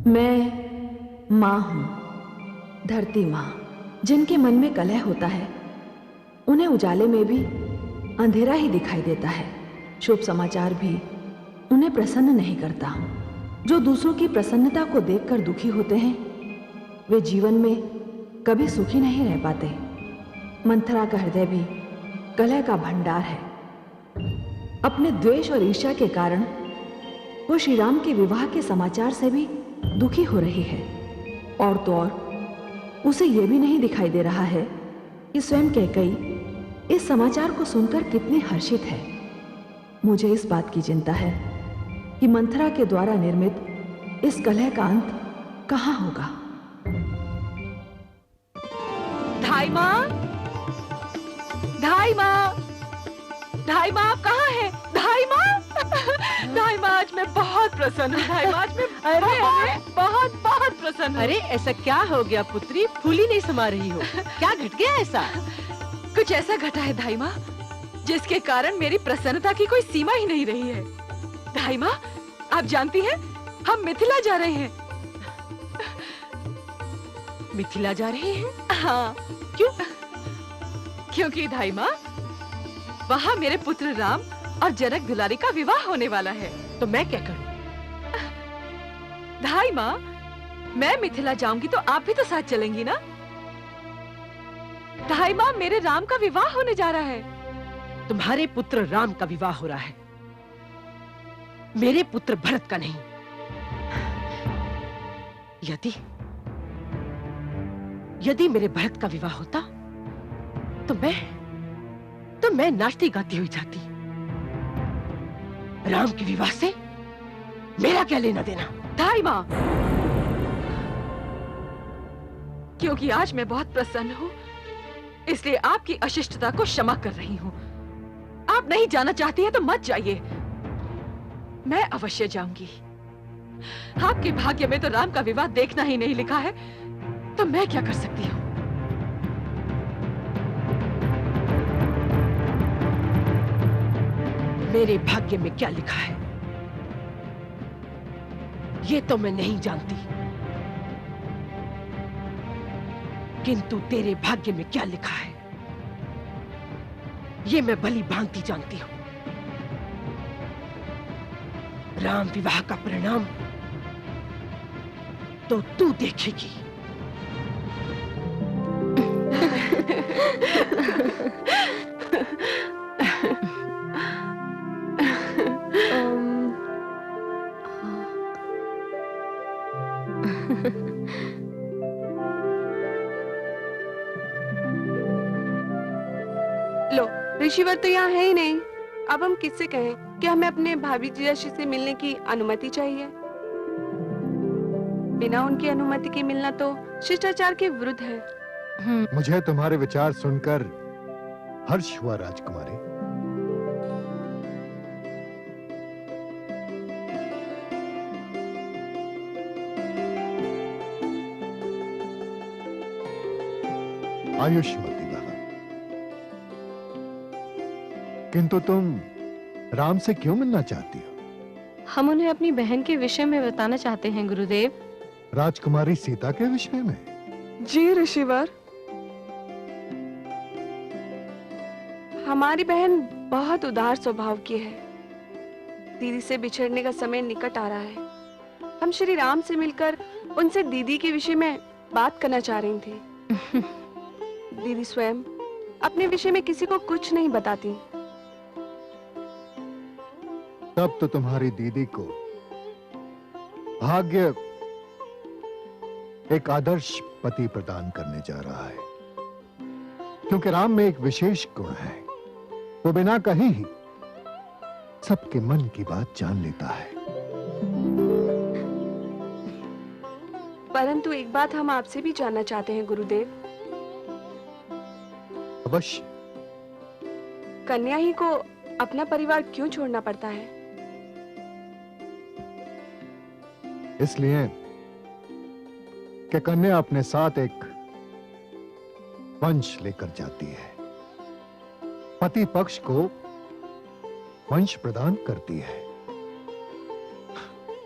मैं माँ हूँ, धरती माँ। जिनके मन में कलह होता है उन्हें उजाले में भी अंधेरा ही दिखाई देता है। शुभ समाचार भी उन्हें प्रसन्न नहीं करता। जो दूसरों की प्रसन्नता को देखकर दुखी होते हैं वे जीवन में कभी सुखी नहीं रह पाते। मंथरा का हृदय भी कलह का भंडार है। अपने द्वेष और ईर्ष्या के कारण वो श्री राम के विवाह के समाचार से भी दुखी हो रही है। और तो और उसे यह भी नहीं दिखाई दे रहा है कि स्वयं कैकेयी इस समाचार को सुनकर कितनी हर्षित है। मुझे इस बात की चिंता है कि मंथरा के द्वारा निर्मित इस कलह का अंत कहाँ होगा। धाई माँ, धाई माँ, धाई माँ, आप कहाँ हैं? धाई माँ, धाई माँ, आज मैं बहुत प्रसन्न हूँ। धाई माँ, आज मैं बहुत बहुत प्रसन्न हूँ। अरे ऐसा क्या हो गया पुत्री, फूली नहीं समा रही हो? क्या घट गया ऐसा? कुछ ऐसा घटा है धाई माँ जिसके कारण मेरी प्रसन्नता की कोई सीमा ही नहीं रही है। धाई माँ, आप जानती हैं हम मिथिला जा रहे हैं। मिथिला जा रहे हैं? हाँ। क्यों? क्योंकि धाई माँ वहाँ मेरे पुत्र राम और जनक दुलारी का विवाह होने वाला है। तो मैं क्या करूं? धाई माँ, मैं मिथिला जाऊंगी तो आप भी तो साथ चलेंगी ना? धाई माँ, मेरे राम का विवाह होने जा रहा है। तुम्हारे पुत्र राम का विवाह हो रहा है, मेरे पुत्र भरत का नहीं। यदि मेरे भरत का विवाह होता तो मैं नाचती गाती हुई जाती। राम के विवाह से मेरा क्या लेना देना? धाई माँ, क्योंकि आज मैं बहुत प्रसन्न हूँ इसलिए आपकी अशिष्टता को क्षमा कर रही हूँ। आप नहीं जाना चाहती है तो मत जाइए, मैं अवश्य जाऊंगी। आपके भाग्य में तो राम का विवाह देखना ही नहीं लिखा है, तो मैं क्या कर सकती हूँ? मेरे भाग्य में क्या लिखा है ये तो मैं नहीं जानती, किंतु तेरे भाग्य में क्या लिखा है ये मैं भली भांति जानती हूं। राम विवाह का परिणाम तो तू देखेगी। लो, ऋषिवर तो यहाँ है ही नहीं। अब हम किससे कहें कि हमें अपने भाभी जीजाजी से मिलने की अनुमति चाहिए? बिना उनकी अनुमति के मिलना तो शिष्टाचार के विरुद्ध है। मुझे तुम्हारे विचार सुनकर हर्ष हुआ राजकुमारी। आयुष्मती रहा। किंतु तुम राम से क्यों मिलना चाहती हो? हम उन्हें अपनी बहन के विषय में बताना चाहते हैं गुरुदेव। राजकुमारी सीता के विषय में? जी ऋषिवर, हमारी बहन बहुत उदार स्वभाव की है। दीदी से बिछड़ने का समय निकट आ रहा है। हम श्री राम से मिलकर उनसे दीदी के विषय में बात करना चाह रही थी। दीदी स्वयं अपने विषय में किसी को कुछ नहीं बताती। तब तो तुम्हारी दीदी को भाग्य एक आदर्श पति प्रदान करने जा रहा है, क्योंकि राम में एक विशेष गुण है, वो बिना कहे ही सबके मन की बात जान लेता है। परंतु एक बात हम आपसे भी जानना चाहते हैं गुरुदेव। अवश्य। कन्या ही को अपना परिवार क्यों छोड़ना पड़ता है? इसलिए कि कन्या अपने साथ एक वंश लेकर जाती है, पति पक्ष को वंश प्रदान करती है,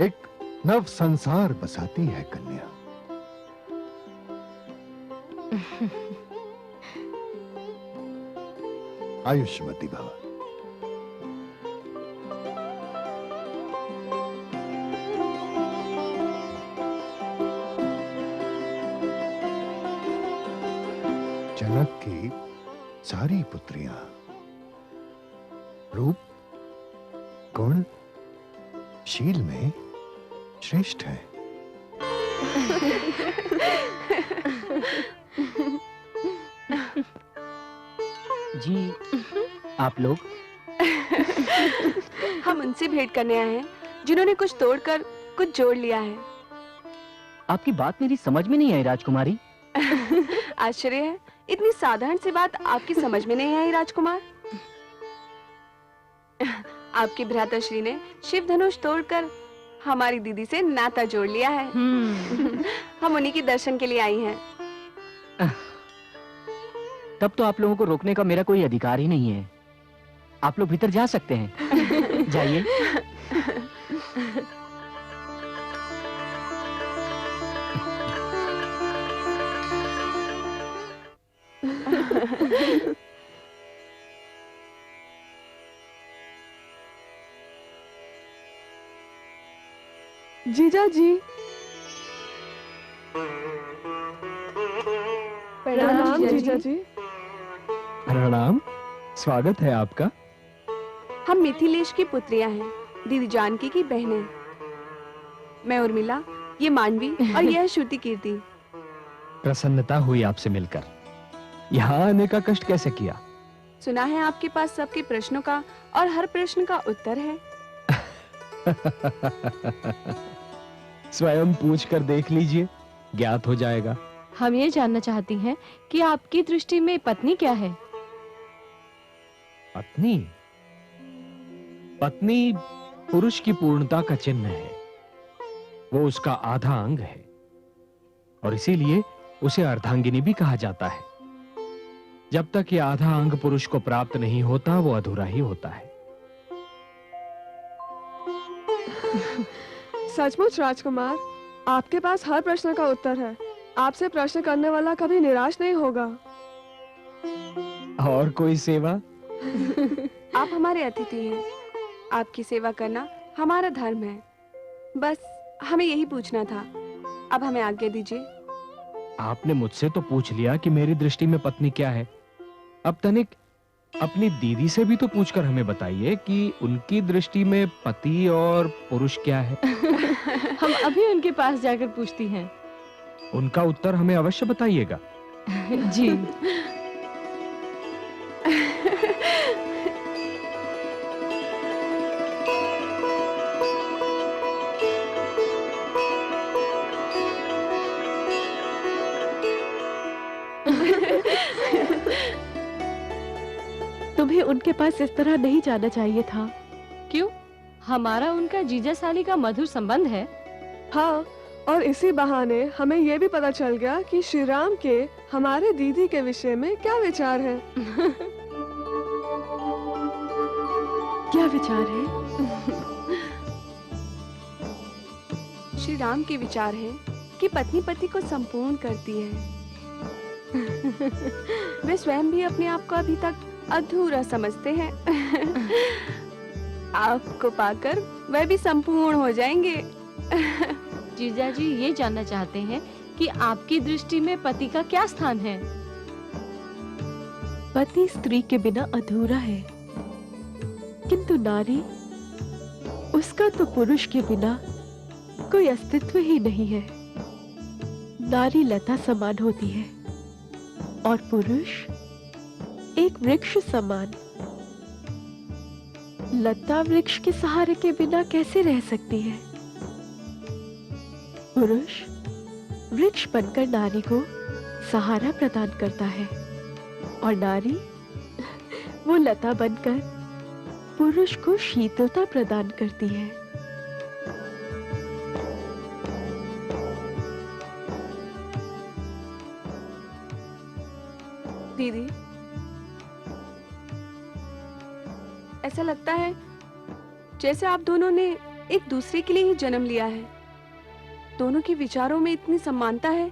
एक नव संसार बसाती है कन्या। आयुष्मती भव। जनक की सारी पुत्रियां रूप, गुण, शील में श्रेष्ठ हैं। जी, आप लोग? हम उनसे भेंट करने आए हैं जिन्होंने कुछ तोड़कर कुछ जोड़ लिया है। आपकी बात मेरी समझ में नहीं आई राजकुमारी। आश्चर्य है, इतनी साधारण सी बात आपकी समझ में नहीं आई राजकुमार। आपके भ्राताश्री ने शिव धनुष तोड़कर हमारी दीदी से नाता जोड़ लिया है। हम उन्हीं के दर्शन के लिए आई हैं। तब तो आप लोगों को रोकने का मेरा कोई अधिकार ही नहीं है। आप लोग भीतर जा सकते हैं। जाइए। जीजा जी, प्रणाम जीजा जी। प्रणाम, स्वागत है आपका। हम मिथिलेश की पुत्रियां हैं, दीदी जानकी की बहनें। मैं उर्मिला, ये मानवी और यह श्रुति कीर्ति। प्रसन्नता हुई आपसे मिलकर। यहाँ आने का कष्ट कैसे किया? सुना है आपके पास सबके प्रश्नों का और हर प्रश्न का उत्तर है। स्वयं पूछ कर देख लीजिए, ज्ञात हो जाएगा। हम ये जानना चाहती हैं कि आपकी दृष्टि में पत्नी क्या है? पत्नी? पत्नी पुरुष की पूर्णता का चिन्ह है। वो उसका आधा अंग है और इसीलिए उसे अर्धांगिनी भी कहा जाता है। जब तक ये आधा अंग पुरुष को प्राप्त नहीं होता, वो अधूरा ही होता है। सचमुच राजकुमार, आपके पास हर प्रश्न का उत्तर है। आपसे प्रश्न करने वाला कभी निराश नहीं होगा। और कोई सेवा? आप हमारे अतिथि हैं। आपकी सेवा करना हमारा धर्म है। बस हमें यही पूछना था। अब हमें आज्ञा दीजिए। आपने मुझसे तो पूछ लिया कि मेरी दृष्टि में पत्नी क्या है। अब तनिक अपनी दीदी से भी तो पूछकर हमें बताइए कि उनकी दृष्टि में पति और पुरुष क्या है। हम अभी उनके पास जाकर पूछती हैं। उनका उत्तर हमें अवश्य बताइएगा। जी। तुम्हें उनके पास इस तरह नहीं जाना चाहिए था। क्यों? हमारा उनका जीजा साली का मधुर संबंध है। हाँ, और इसी बहाने हमें ये भी पता चल गया कि श्री राम के हमारे दीदी के विषय में क्या विचार है। क्या विचार है? श्री राम के विचार है कि पत्नी पति को संपूर्ण करती है। वे स्वयं भी अपने आप को अभी तक अधूरा समझते हैं। आपको पाकर वह भी संपूर्ण हो जाएंगे। जीजा जी ये जानना चाहते हैं कि आपकी दृष्टि में पति का क्या स्थान है? पति स्त्री के बिना अधूरा है, किंतु नारी, उसका तो पुरुष के बिना कोई अस्तित्व ही नहीं है। नारी लता समान होती है और पुरुष एक वृक्ष समान। लता वृक्ष के सहारे के बिना कैसे रह सकती है? पुरुष वृक्ष बनकर नारी को सहारा प्रदान करता है और नारी वो लता बनकर पुरुष को शीतलता प्रदान करती है। दीदी, ऐसा लगता है जैसे आप दोनों ने एक दूसरे के लिए ही जन्म लिया है। दोनों के विचारों में इतनी समानता है,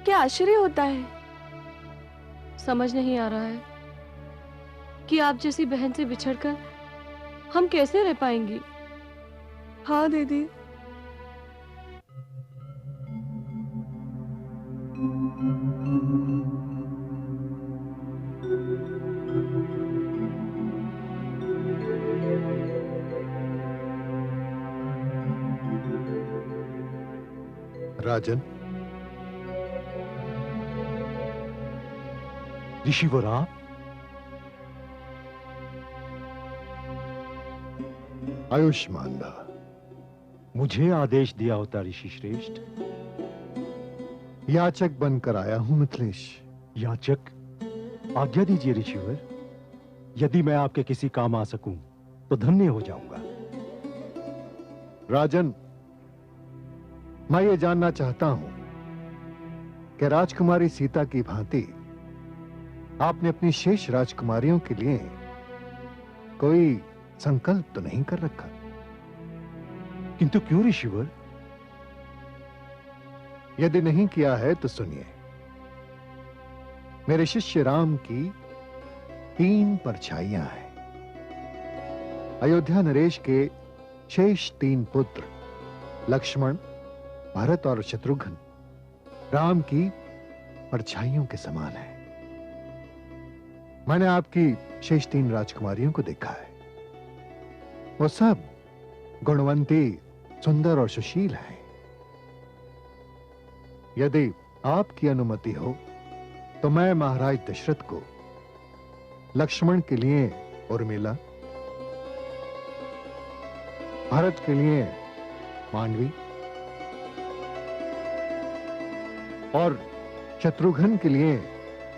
क्या आश्चर्य होता है। समझ नहीं आ रहा है कि आप जैसी बहन से बिछड़कर हम कैसे रह पाएंगी। हाँ दीदी, राजन, ऋषिवर आप? आयुष्मान भव। मुझे आदेश दिया होता ऋषि श्रेष्ठ। याचक बनकर आया हूं मिथिलेश। याचक? आज्ञा दीजिए ऋषिवर। यदि मैं आपके किसी काम आ सकूं तो धन्य हो जाऊंगा। राजन, मैं ये जानना चाहता हूं कि राजकुमारी सीता की भांति आपने अपनी शेष राजकुमारियों के लिए कोई संकल्प तो नहीं कर रखा? किंतु क्यों ऋषिवर? यदि नहीं किया है तो सुनिए। मेरे शिष्य राम की 3 परछाइयां हैं। अयोध्या नरेश के शेष 3 पुत्र लक्ष्मण, भरत और शत्रुघ्न राम की परछाइयों के समान है। मैंने आपकी शेष 3 राजकुमारियों को देखा है। वो सब गुणवंती, सुंदर और सुशील हैं। यदि आपकी अनुमति हो तो मैं महाराज दशरथ को लक्ष्मण के लिए उर्मिला, भरत के लिए मांडवी और शत्रुघ्न के लिए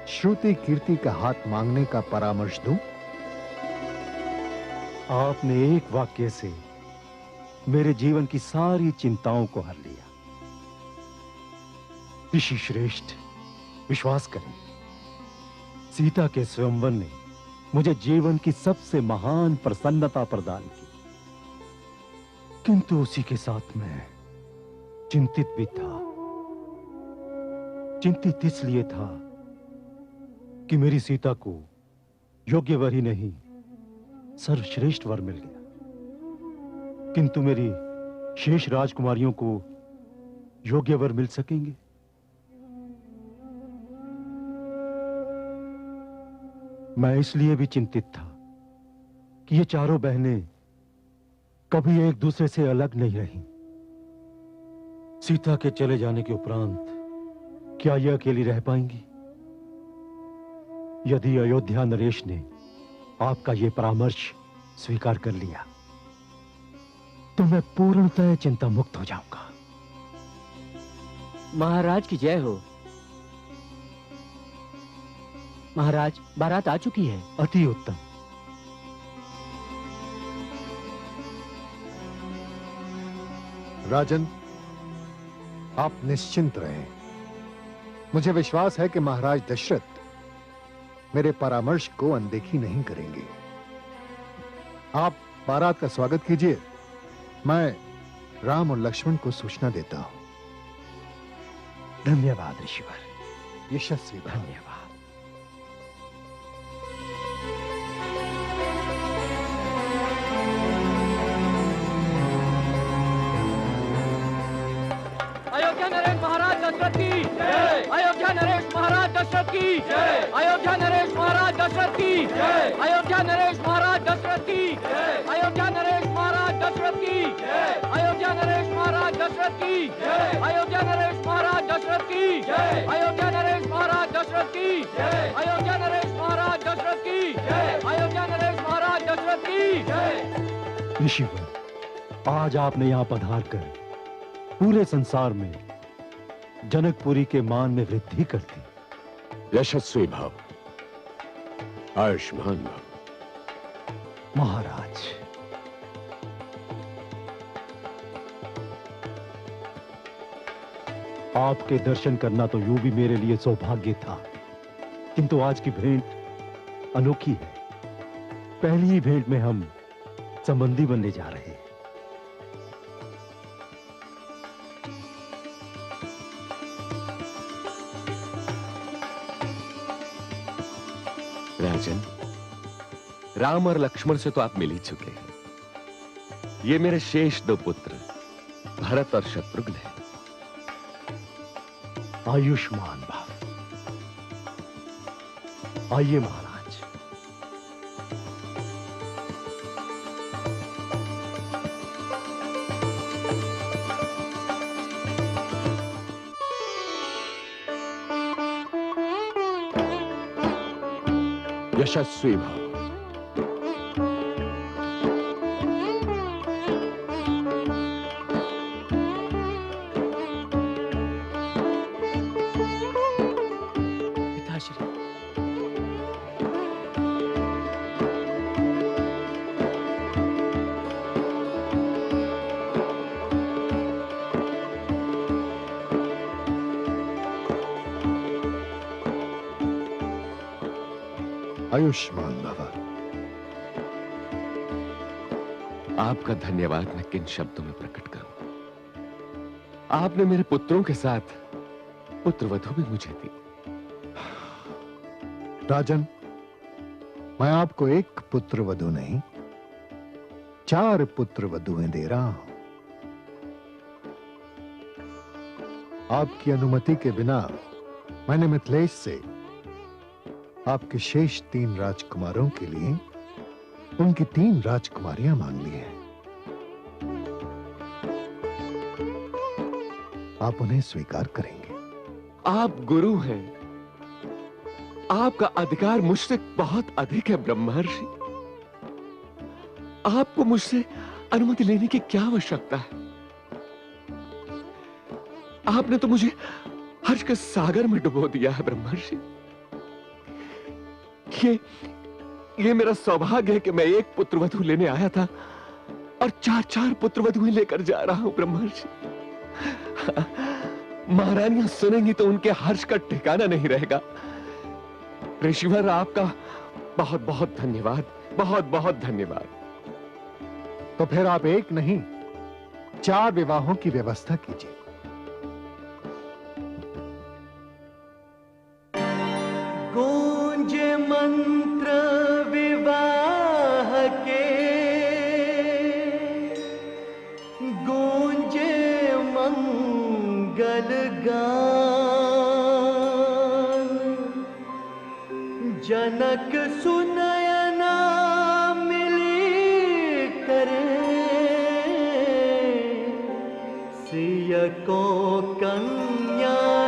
श्रुति कीर्ति का हाथ मांगने का परामर्श दूं? आपने एक वाक्य से मेरे जीवन की सारी चिंताओं को हर लिया। ऋषि श्रेष्ठ, विश्वास करें, सीता के स्वयंवर ने मुझे जीवन की सबसे महान प्रसन्नता प्रदान की। किंतु उसी के साथ मैं चिंतित भी था। चिंतित इसलिए था कि मेरी सीता को योग्य वर ही नहीं, सर्वश्रेष्ठ वर मिल गया। किंतु मेरी शेष राजकुमारियों को योग्य वर मिल सकेंगे? मैं इसलिए भी चिंतित था कि ये चारों बहनें कभी एक दूसरे से अलग नहीं रहीं। सीता के चले जाने के उपरांत क्या ये अकेली रह पाएंगी? यदि अयोध्या नरेश ने आपका ये परामर्श स्वीकार कर लिया तो मैं पूर्णतः चिंता मुक्त हो जाऊंगा। महाराज की जय हो। महाराज, बारात आ चुकी है। अति उत्तम। राजन, आप निश्चिंत रहें। मुझे विश्वास है कि महाराज दशरथ मेरे परामर्श को अनदेखी नहीं करेंगे। आप बारात का स्वागत कीजिए। मैं राम और लक्ष्मण को सूचना देता हूं। धन्यवाद ऋषिवर। यशस्वी भव। धन्यवाद। अयोध्या नरेश महाराज दशरथ की जय। अयोध्या नरेश महाराज दशरथ की जय। अयोध्या नरेश महाराज दशरथ की जय। अयोध्या नरेश महाराज दशरथ की जय। अयोध्या नरेश महाराज दशरथ की जय। अयोध्या नरेश महाराज दशरथ की जय। अयोध्या नरेश महाराज दशरथ की जय। अयोध्या नरेश महाराज दशरथ की जय। अयोध्या नरेश महाराज दशरथ की जय। अयोध्या नरेश महाराज दशरथ की जय। ऋषिवर, आज आपने यहां पधार कर पूरे संसार में जनकपुरी के मान में वृद्धि कर दी। यशस्वी भव, आयुष्मान भव। महाराज, आपके दर्शन करना तो यूं भी मेरे लिए सौभाग्य था, किंतु आज की भेंट अनोखी है। पहली ही भेंट में हम संबंधी बनने जा रहे हैं। राजन, राम और लक्ष्मण से तो आप मिल ही चुके हैं। ये मेरे शेष 2 पुत्र भरत और शत्रुघ्न हैं। आयुष्मान भव। आइए महाराज। यशस्वी भव। पिताश्री, आयुष्मान भव। आपका धन्यवाद मैं किन शब्दों में प्रकट करूं। आपने मेरे पुत्रों के साथ पुत्रवधू भी मुझे दी। राजन, मैं आपको एक पुत्र वधू नहीं 4 पुत्र वधुएं दे रहा हूं। आपकी अनुमति के बिना मैंने मिथिलेश से आपके शेष 3 राजकुमारों के लिए उनकी 3 राजकुमारियां मांग ली हैं। आप उन्हें स्वीकार करेंगे? आप गुरु हैं। आपका अधिकार मुझसे बहुत अधिक है ब्रह्मर्षि। आपको मुझसे अनुमति लेने की क्या आवश्यकता है? आपने तो मुझे हर्ष के सागर में डुबो दिया है ब्रह्मर्षि। ये मेरा सौभाग्य है कि मैं एक पुत्रवधू लेने आया था और 4 पुत्रवधुएं लेकर जा रहा हूं ब्रह्मर्षि। महारानियां सुनेंगी तो उनके हर्ष का ठिकाना नहीं रहेगा। ऋषिवर, आपका बहुत बहुत धन्यवाद, बहुत बहुत धन्यवाद। तो फिर आप एक नहीं 4 विवाहों की व्यवस्था कीजिए। गूंज मंत्र विवाह के, गूंज मंगल गान, जनक सुनयना मिली करे, सिय को कन्यादान।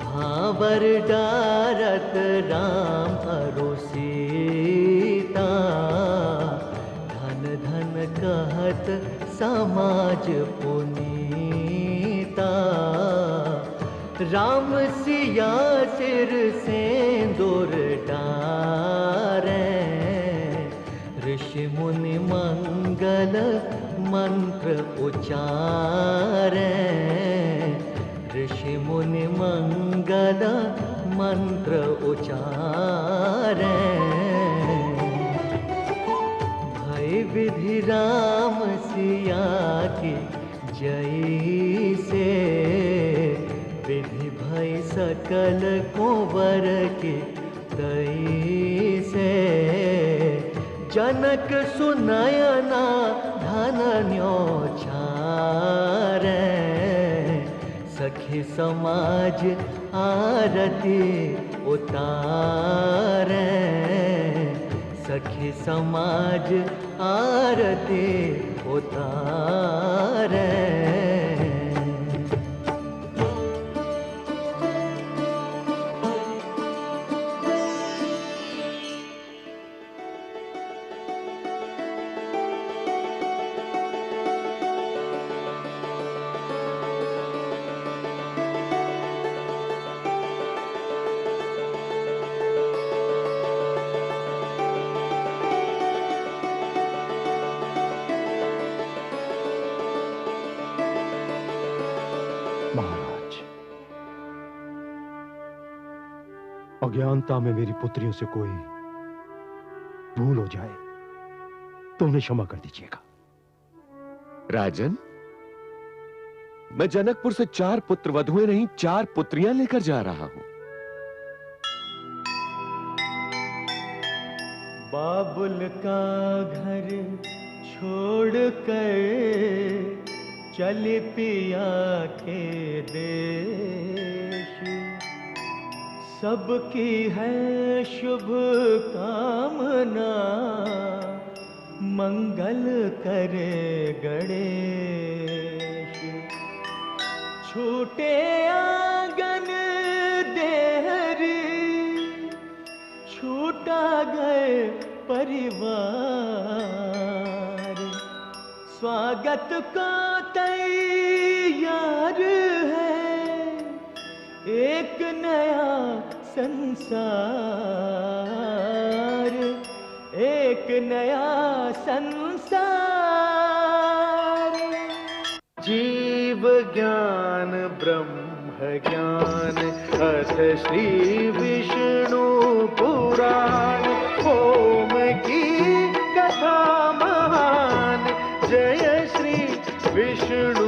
भावर डारत राम अरु सीता, धन धन कहत समाज पुनीता। राम सिया सिर सिंदूर डारे, ऋषि मुनि मंगल मंत्र उचारे, ऋषि मुनि मंगल मंत्र उचारे। भय विधि राम सिया की जय से, विधि भय सकल कुंवर की दई से। जनक सुनयना धन न्योछारे, सखी समाज आरती उतारे, सखी समाज आरती उतारे। महाराज, अज्ञानता में मेरी पुत्रियों से कोई भूल हो जाए तो उन्हें क्षमा कर दीजिएगा। राजन, मैं जनकपुर से 4 पुत्र वधुएं नहीं 4 पुत्रियां लेकर जा रहा हूं। बाबुल का घर छोड़ कर चल पिया के देश, सबकी है शुभ कामना, मंगल करे गणेश। छूटे आंगन देहरी, छूटा गए परिवार, स्वागत को तैयार है एक नया संसार, एक नया संसार। जीव ज्ञान ब्रह्म ज्ञान अथ श्री विष्णु पुराण, ओम की कथा महान, जय श्री विष्णु